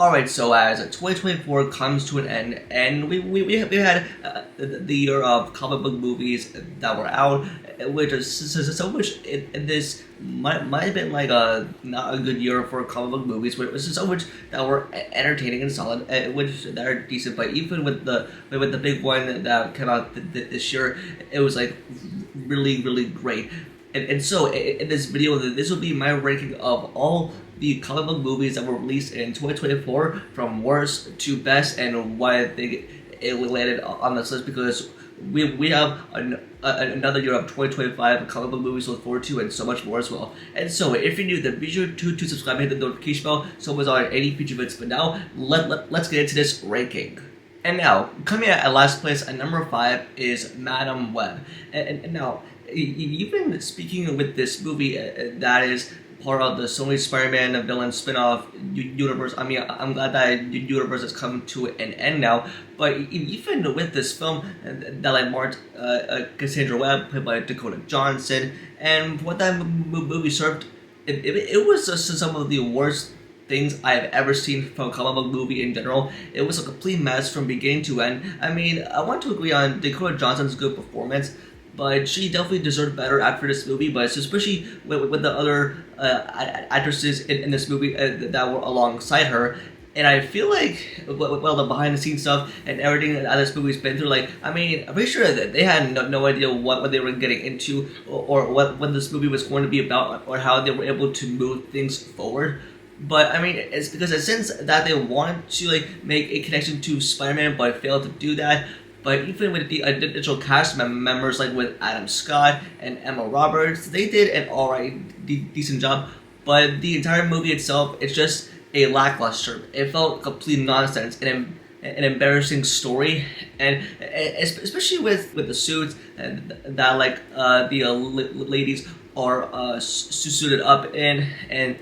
Alright, so as 2024 comes to an end, and we had the year of comic book movies that were out, which is so much in this might have been like a not a good year for comic book movies, but it was so much that were entertaining and solid, which that are decent. But even with the big one that came out this year, it was like really great. And so in this video, this will be my ranking of all the comic book movies that were released in 2024 from worst to best, and why I think it landed on this list, because we have another year of 2025 comic book movies to look forward to, and so much more as well. And so if you're new, then be sure to subscribe and hit the notification bell so as on any future videos. But now let's get into this ranking. And now, coming at last place at number 5 is Madam Web. And now, even speaking with this movie that is part of the Sony Spider-Man villain spin-off universe, I mean, I'm glad that universe has come to an end now, but even with this film that like marked Cassandra Webb, played by Dakota Johnson, and what that movie served, it was just some of the worst things I've ever seen from a comic book movie in general. It was a complete mess from beginning to end. I mean, I want to agree on Dakota Johnson's good performance, but she definitely deserved better after this movie, but especially with the other actresses in this movie that were alongside her. And I feel like, well, the behind-the-scenes stuff and everything that this movie's been through, like, I mean, I'm pretty sure that they had no idea what they were getting into, or what this movie was going to be about, or how they were able to move things forward. But I mean, it's because since that they wanted to like make a connection to Spider-Man, but failed to do that. But even with the additional cast members, like with Adam Scott and Emma Roberts, they did an alright, decent job. But the entire movie itself, it's just a lackluster. It felt complete nonsense and an embarrassing story, and especially with the suits that like the ladies are suited up in, and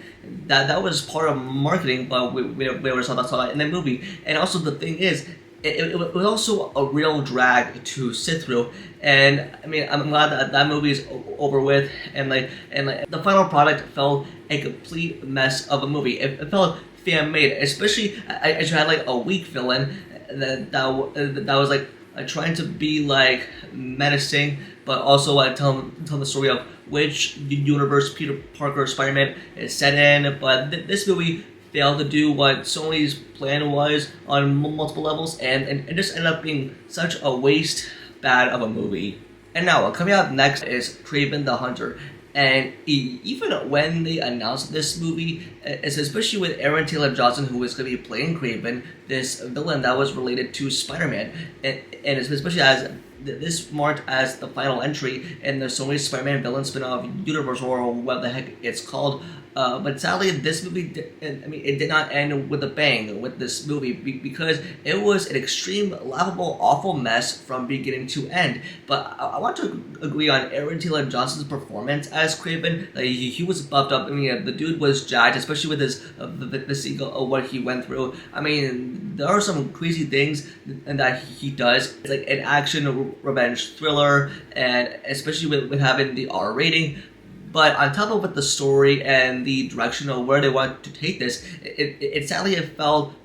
that was part of marketing, but we never saw that in the movie. And also the thing is, it was also a real drag to sit through, and I mean, I'm glad that movie is over with, and like the final product felt a complete mess of a movie. It felt fan made, especially as you had like a weak villain that was like trying to be like menacing, but also tell the story of which universe Peter Parker Spider-Man is set in. But this movie failed to do what Sony's plan was on multiple levels, and it just ended up being such a waste bad of a movie. And now, coming up next is Kraven the Hunter. And even when they announced this movie, especially with Aaron Taylor Johnson, who was going to be playing Kraven, this villain that was related to Spider-Man, and especially as this marked as the final entry in the Sony Spider-Man villain spin-off universe, or what the heck it's called. But sadly, this movie, it did not end with a bang with this movie, because it was an extreme, laughable, awful mess from beginning to end. But I want to agree on Aaron Taylor Johnson's performance as Kraven. He was buffed up. I mean, the dude was jacked, especially with his physique of what he went through. I mean, there are some crazy things that he does. It's like an action revenge thriller, and especially with having the R rating. But on top of with the story and the direction of where they want to take this, it sadly felt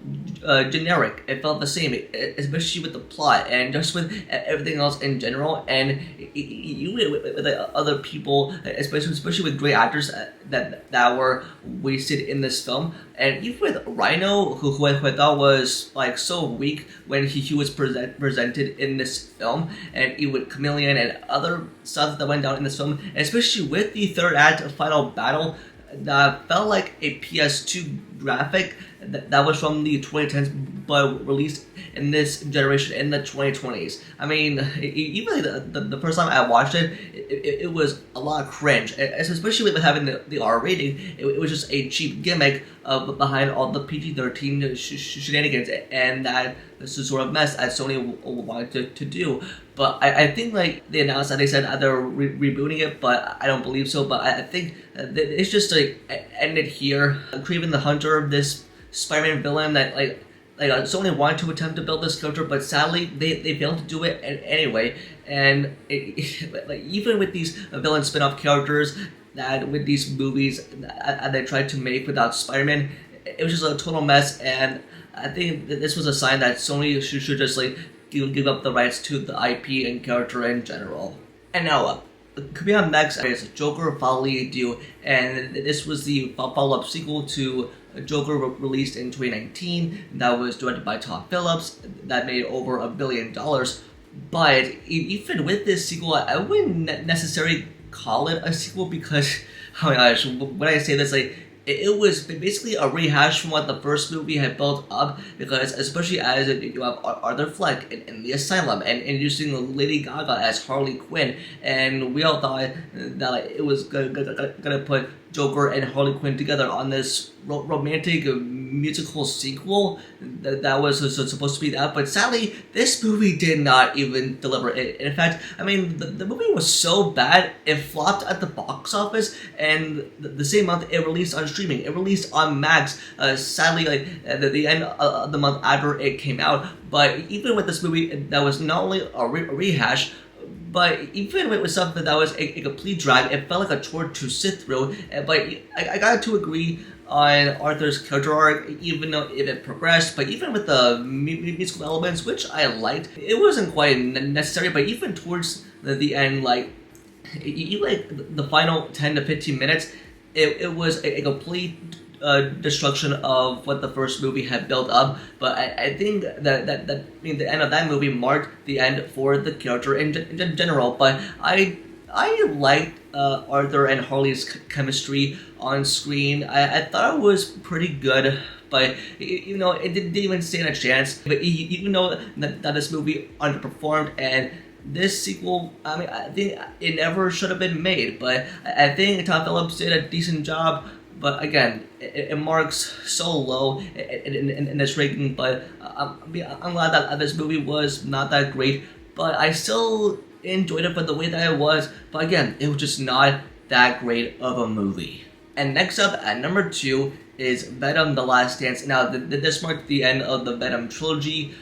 generic. It felt the same, especially with the plot and just with everything else in general. And you with the other people, especially with great actors that were wasted in this film. And even with Rhino, who I thought was like so weak when he was presented in this film, and even with Chameleon and other stuff that went down in this film, and especially with the third act final battle that felt like a PS2 graphic that was from the 2010s, but released in this generation in the 2020s. I mean, even the first time I watched it, it was a lot of cringe, especially with having the R rating. It was just a cheap gimmick behind all the PG-13 shenanigans, and that this is sort of mess that Sony wanted to do. But I think like they announced that they said they're rebooting it, but I don't believe so. But I think that it's just like ended here. Kraven the Hunter, this Spider-Man villain that like Sony wanted to attempt to build this character, but sadly they failed to do it anyway. And like even with these villain spin-off characters that with these movies that they tried to make without Spider-Man, it was just a total mess, and I think that this was a sign that Sony should just like give up the rights to the IP and character in general. And now, coming up next is Joker Folie Due, and this was the follow-up sequel to Joker released in 2019 that was directed by Todd Phillips that made over $1 billion. But even with this sequel, I wouldn't necessarily call it a sequel because, oh my gosh, when I say this, like, it was basically a rehash from what the first movie had built up, because especially as you have Arthur Fleck in the asylum and introducing Lady Gaga as Harley Quinn, and we all thought that like, it was gonna put Joker and Harley Quinn together on this romantic musical sequel that was supposed to be that, but sadly this movie did not even deliver it. In fact, I mean the movie was so bad it flopped at the box office, and the same month it released on streaming. It released on Max. Sadly, like at the end of the month after it came out. But even with this movie, that was not only a rehash, but even with something that was a complete drag, it felt like a chore to sit through. But I got to agree on Arthur's character arc, even though it progressed. But even with the musical elements, which I liked, it wasn't quite necessary. But even towards the end, like the final 10 to 15 minutes, it was a complete destruction of what the first movie had built up. But I think that the end of that movie marked the end for the character in general. But I liked Arthur and Harley's chemistry on screen. I thought it was pretty good, but you know it didn't even stand a chance. But even though that this movie underperformed, and this sequel, I mean, I think it never should have been made, but I think Todd Phillips did a decent job. But again, it marks so low in this ranking. But I'm glad that this movie was not that great. But I still enjoyed it for the way that it was. But again, it was just not that great of a movie. And next up at number 2 is Venom: The Last Dance. Now, this marked the end of the Venom trilogy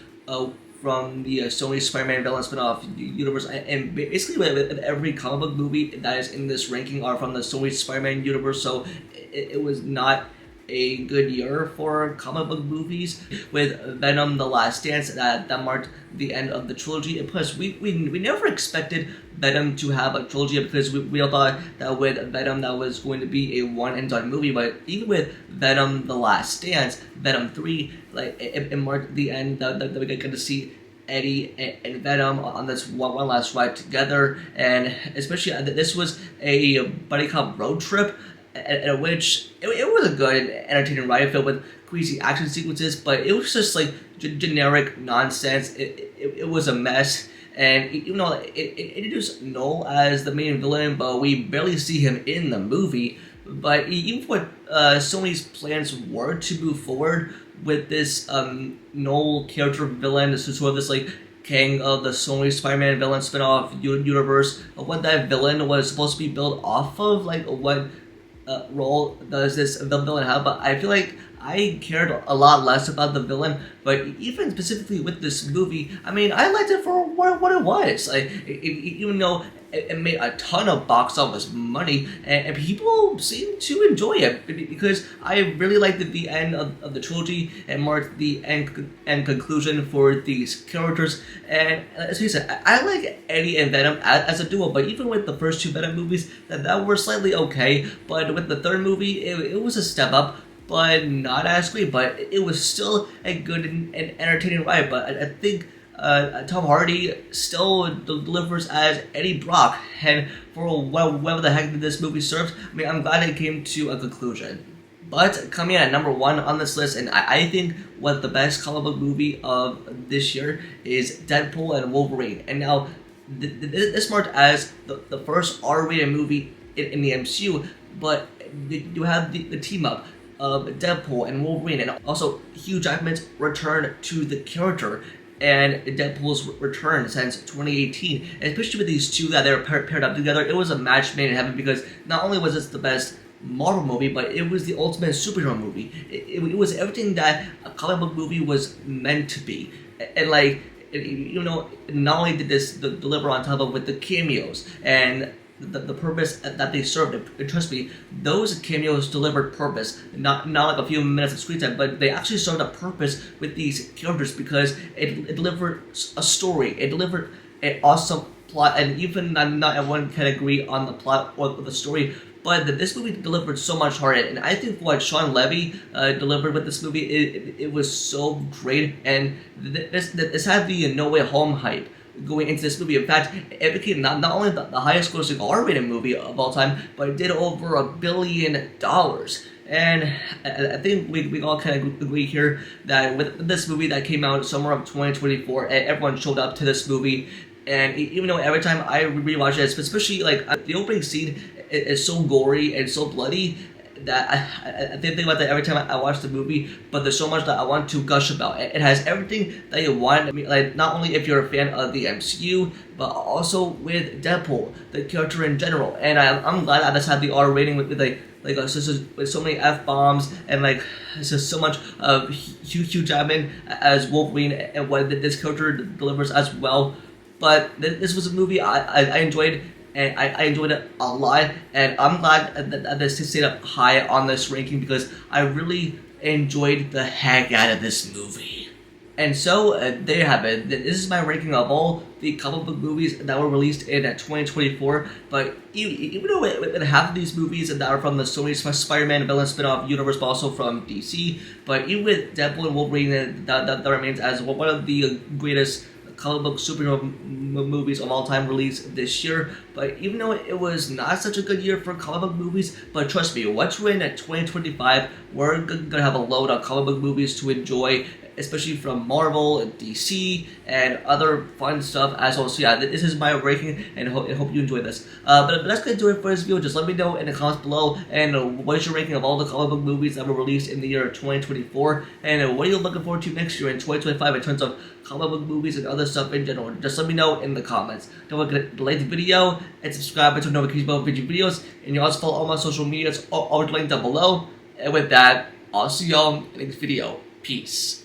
from the Sony Spider-Man villain spin-off universe, and basically with every comic book movie that is in this ranking are from the Sony Spider-Man universe, so it was not a good year for comic book movies. With Venom: The Last Dance, that marked the end of the trilogy. And plus, we never expected Venom to have a trilogy, because we all thought that with Venom that was going to be a one and done movie. But even with Venom: The Last Dance, Venom 3, like it marked the end that we get to see Eddie and Venom on this one last ride together. And especially this was a buddy cop road trip, at which it was a good and entertaining ride filled with crazy action sequences, but it was just like generic nonsense. It was a mess. And even though it introduced Noel as the main villain, but we barely see him in the movie. But even what Sony's plans were to move forward with this Noel character villain, this is sort of this like king of the Sony Spider-Man villain spin-off universe, what that villain was supposed to be built off of, like what role does this villain have. But I feel like I cared a lot less about the villain. But even specifically with this movie, I mean, I liked it for what it was. Like, even though it made a ton of box office money, and people seemed to enjoy it, because I really liked the end of the trilogy and marked the end conclusion for these characters. And as you said, I like Eddie and Venom as a duo, but even with the first 2 Venom movies, that were slightly okay. But with the third movie, it was a step up, but not as great. But it was still a good and entertaining ride. But I think Tom Hardy still delivers as Eddie Brock, and for whatever the heck this movie serves, I mean, I'm glad it came to a conclusion. But coming in at number 1 on this list, and I think what the best comic book movie of this year is Deadpool and Wolverine. And now, this marked as the first R-rated movie in the MCU, but you have the team up of Deadpool and Wolverine, and also Hugh Jackman's return to the character, and Deadpool's return since 2018. And especially with these two that they were paired up together, it was a match made in heaven, because not only was this the best Marvel movie, but it was the ultimate superhero movie. It was everything that a comic book movie was meant to be. And like, you know, not only did this deliver on top of with the cameos and the purpose that they served. And trust me, those cameos delivered purpose. Not like a few minutes of screen time, but they actually served a purpose with these characters because it delivered a story. It delivered an awesome plot, and even not everyone can agree on the plot or the story. But this movie delivered so much heart, and I think what Sean Levy delivered with this movie, it was so great, and this had the No Way Home hype going into this movie. In fact, it became not only the highest grossing R-rated movie of all time, but it did over $1 billion. And I think we all kind of agree here that with this movie that came out summer of 2024, everyone showed up to this movie. And even though every time I rewatch it, especially like the opening scene is so gory and so bloody that I think about that every time I watch the movie. But there's so much that I want to gush about. It has everything that you want. I mean, like not only if you're a fan of the MCU, but also with Deadpool, the character in general. And I'm glad I just had the R rating with with so many F-bombs and like just so much of Hugh Jackman as Wolverine and what this character delivers as well. But this was a movie I enjoyed, and I enjoyed it a lot, and I'm glad that this stayed up high on this ranking because I really enjoyed the heck out of this movie. And so, there you have it. This is my ranking of all the comic book movies that were released in 2024. But even though with half of these movies that are from the Sony Spider-Man villain spin-off universe, but also from DC, but even with Deadpool and Wolverine, that remains as one of the greatest comic book superhero movies of all time released this year. But even though it was not such a good year for comic book movies, but trust me, once we're in 2025, we're gonna have a load of comic book movies to enjoy, especially from Marvel and DC and other fun stuff as well. So yeah, this is my ranking, and I hope you enjoy this. But that's gonna do it for this video. Just let me know in the comments below, and what is your ranking of all the comic book movies that were released in the year 2024, and what are you looking forward to next year in 2025 in terms of comic book movies and other stuff in general. Just let me know in the comments. Don't forget to like the video and subscribe to notifications about future videos, and you also follow all my social medias all linked down below. And with that, I'll see y'all in the next video. Peace.